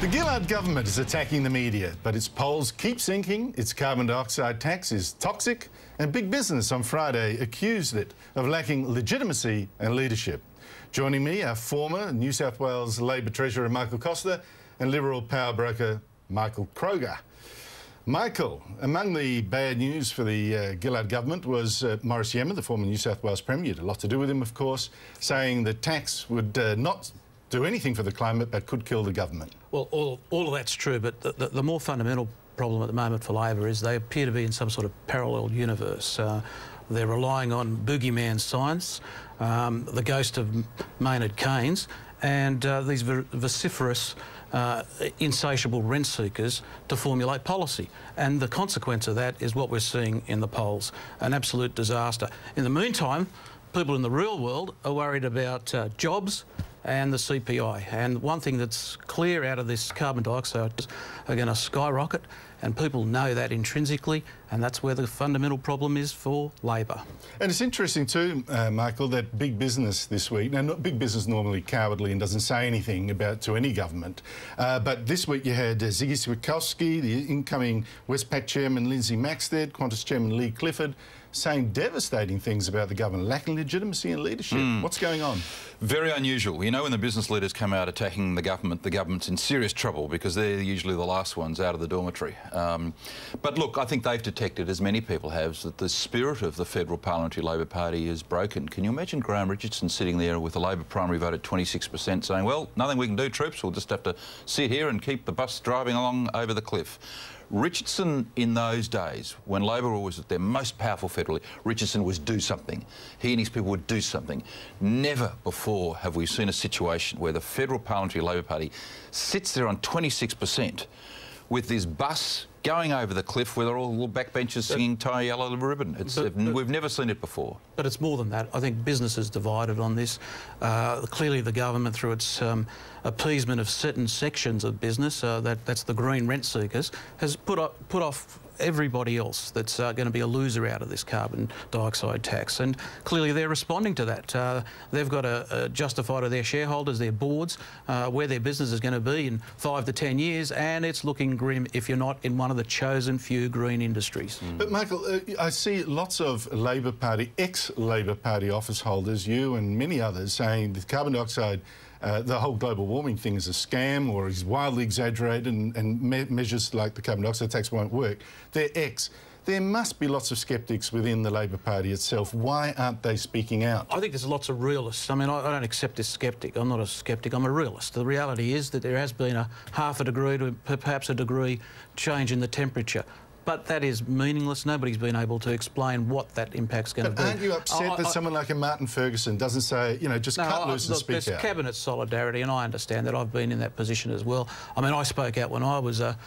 The Gillard government is attacking the media, but its polls keep sinking, its carbon dioxide tax is toxic, and big business on Friday accused it of lacking legitimacy and leadership. Joining me are former New South Wales Labor Treasurer Michael Costa and Liberal power broker Michael Kroger. Michael, among the bad news for the Gillard government was Maurice Yemmer, the former New South Wales Premier. You had a lot to do with him, of course, saying the tax would not do anything for the climate but could kill the government. Well, all of that's true, but the more fundamental problem at the moment for Labor is they appear to be in some sort of parallel universe. They're relying on boogeyman science, the ghost of Maynard Keynes, and these vociferous, insatiable rent seekers to formulate policy. And the consequence of that is what we're seeing in the polls, an absolute disaster. In the meantime, people in the real world are worried about jobs and the CPI. And one thing that's clear out of this, carbon dioxide are going to skyrocket, and people know that intrinsically, and that's where the fundamental problem is for Labor. And it's interesting too, Michael, that big business this week, now big business normally cowardly and doesn't say anything to any government, but this week you had Ziggy Switkowski, the incoming Westpac chairman Lindsay Maxted, Qantas chairman Lee Clifford, saying devastating things about the government, lacking legitimacy and leadership. What's going on? Very unusual. You know, when the business leaders come out attacking the government's in serious trouble because they're usually the last ones out of the dormitory. But look, I think they've detected, as many people have, that the spirit of the Federal Parliamentary Labor Party is broken. Can you imagine Graham Richardson sitting there with the Labor primary vote at 26% saying, well, nothing we can do, troops, we'll just have to sit here and keep the bus driving along over the cliff. Richardson, in those days, when Labor was at their most powerful federally, Richardson was do something. He and his people would do something. Never before have we seen a situation where the Federal Parliamentary Labor Party sits there on 26% with this bus going over the cliff where they're all little backbenchers singing Tie a Yellow Ribbon. We've never seen it before. But it's more than that. I think business is divided on this. Clearly the government, through its appeasement of certain sections of business, that's the green rent seekers, has put off everybody else that's going to be a loser out of this carbon dioxide tax. And clearly they're responding to that. They've got to justify to their shareholders, their boards, where their business is going to be in 5 to 10 years, and it's looking grim if you're not in one of the chosen few green industries. But Michael, I see lots of Labor Party, ex-Labor Party office holders, you and many others, saying the carbon dioxide, the whole global warming thing is a scam or is wildly exaggerated, and measures like the carbon dioxide tax won't work. They're ex. There must be lots of sceptics within the Labor Party itself. Why aren't they speaking out? I think there's lots of realists. I mean, I don't accept this sceptic. I'm not a sceptic, I'm a realist. The reality is that there has been a half a degree to perhaps a degree change in the temperature. But that is meaningless. Nobody's been able to explain what that impact's going to be. But aren't you upset that someone like a Martin Ferguson doesn't say, you know, just cut loose and speak out? There's cabinet solidarity, and I understand that. I've been in that position as well. I mean, I spoke out when I was a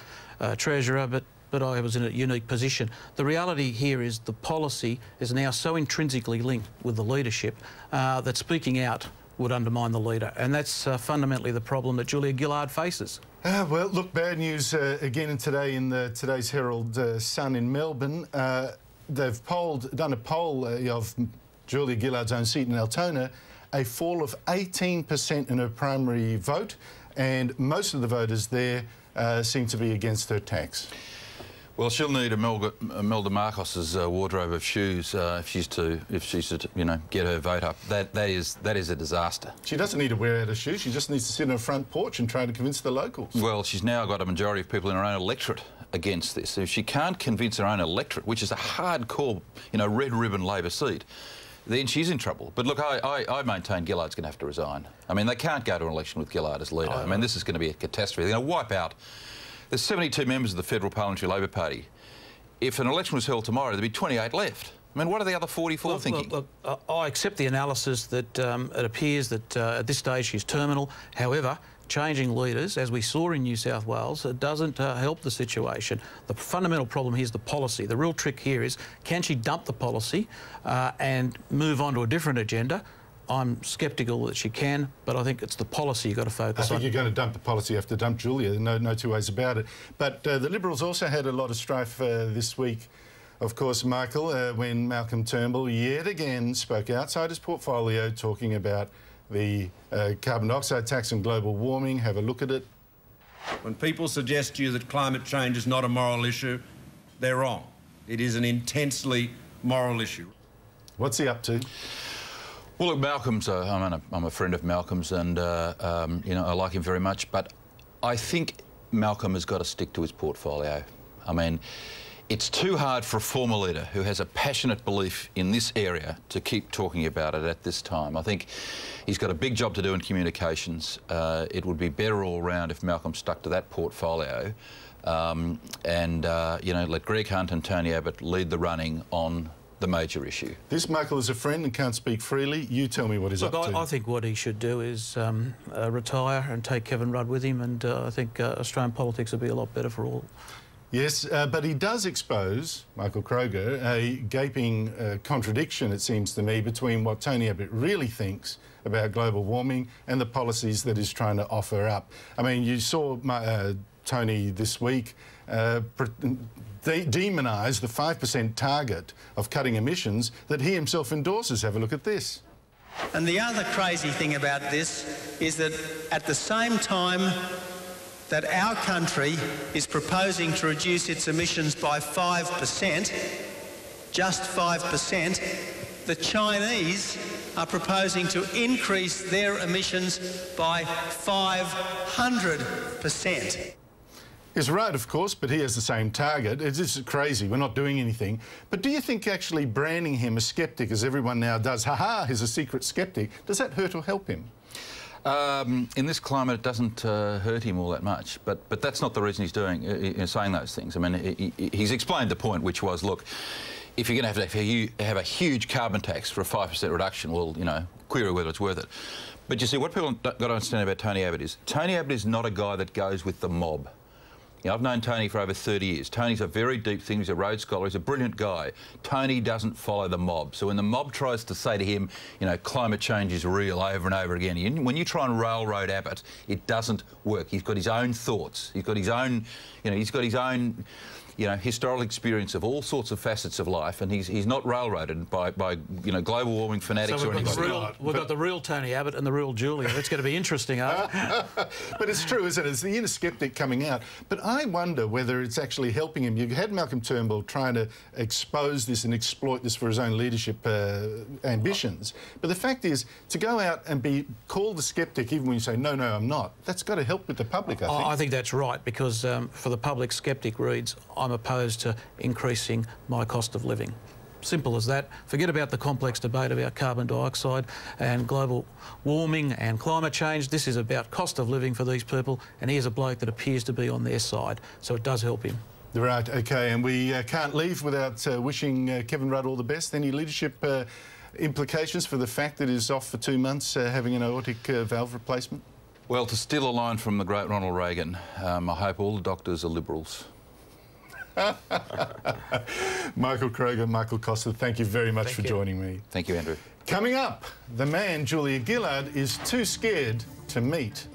treasurer, but I was in a unique position. The reality here is the policy is now so intrinsically linked with the leadership that speaking out would undermine the leader, and that's fundamentally the problem that Julia Gillard faces. Well, look, bad news again today in today's Herald Sun in Melbourne. They've done a poll of Julia Gillard's own seat in Altona, a fall of 18% in her primary vote, and most of the voters there seem to be against her tax. Well, she'll need Imelda Marcos's wardrobe of shoes if she's to you know, get her vote up. That is a disaster. She doesn't need to wear out her shoes. She just needs to sit on her front porch and try to convince the locals. Well, she's now got a majority of people in her own electorate against this. If she can't convince her own electorate, which is a hardcore, you know, red ribbon Labor seat, then she's in trouble. But look, I maintain Gillard's going to have to resign. I mean, they can't go to an election with Gillard as leader. I mean, this is going to be a catastrophe. They're going to wipe out. There's 72 members of the Federal Parliamentary Labor Party. If an election was held tomorrow, there'd be 28 left. I mean, what are the other 44 thinking? Look, I accept the analysis that it appears that at this stage she's terminal. However, changing leaders, as we saw in New South Wales, it doesn't help the situation. The fundamental problem here is the policy. The real trick here is, can she dump the policy and move on to a different agenda? I'm sceptical that she can, but I think it's the policy you've got to focus on. I think you're going to dump the policy, you have to dump Julia, no two ways about it. But the Liberals also had a lot of strife this week, of course, Michael, when Malcolm Turnbull yet again spoke outside his portfolio, talking about the carbon dioxide tax and global warming. Have a look at it. When people suggest to you that climate change is not a moral issue, they're wrong. It is an intensely moral issue. What's he up to? Well, look, Malcolm's, I'm a friend of Malcolm's and, you know, I like him very much, but I think Malcolm has got to stick to his portfolio. I mean, it's too hard for a former leader who has a passionate belief in this area to keep talking about it at this time. I think he's got a big job to do in communications. It would be better all round if Malcolm stuck to that portfolio and, you know, let Greg Hunt and Tony Abbott lead the running on the major issue. This Michael is a friend and can't speak freely. You tell me what he's up to. I think what he should do is retire and take Kevin Rudd with him, and I think Australian politics would be a lot better for all. Yes, but he does expose, Michael Kroger, a gaping contradiction, it seems to me, between what Tony Abbott really thinks about global warming and the policies that he's trying to offer up. I mean, you saw Tony this week demonise the 5% target of cutting emissions that he himself endorses. Have a look at this. And the other crazy thing about this is that at the same time that our country is proposing to reduce its emissions by 5%, just 5%, the Chinese are proposing to increase their emissions by 500%. He's right, of course, but he has the same target. It's just crazy. We're not doing anything. But do you think actually branding him a sceptic, as everyone now does, ha-ha, he's a secret sceptic, does that hurt or help him? In this climate, it doesn't hurt him all that much, but that's not the reason he's saying those things. I mean, he's explained the point, which was, look, if you're going to have a huge carbon tax for a 5% reduction, well, you know, query whether it's worth it. But you see, what people got to understand about Tony Abbott is not a guy that goes with the mob. You know, I've known Tony for over 30 years. Tony's a very deep thing. He's a Rhodes Scholar. He's a brilliant guy. Tony doesn't follow the mob. So when the mob tries to say to him, you know, climate change is real over and over again, when you try and railroad Abbott, it doesn't work. He's got his own thoughts. He's got his own, historical experience of all sorts of facets of life, and he's not railroaded by global warming fanatics or anybody. We've got the real Tony Abbott and the real Julia. It's going to be interesting, But it's true, isn't it? It's the inner sceptic coming out. But I wonder whether it's actually helping him. You had Malcolm Turnbull trying to expose this and exploit this for his own leadership ambitions. But the fact is, to go out and be called a sceptic, even when you say, no, no, I'm not, that's got to help with the public, I think. I think that's right, because for the public, sceptic reads, I'm opposed to increasing my cost of living. Simple as that. Forget about the complex debate about carbon dioxide and global warming and climate change. This is about cost of living for these people, and here's a bloke that appears to be on their side, so it does help him. Right, OK, and we can't leave without wishing Kevin Rudd all the best. Any leadership implications for the fact that he's off for 2 months having an aortic valve replacement? Well, to steal a line from the great Ronald Reagan, I hope all the doctors are Liberals. Michael Kroger, Michael Costa, thank you very much for joining me. Thank you, Andrew. Coming up, the man Julia Gillard is too scared to meet.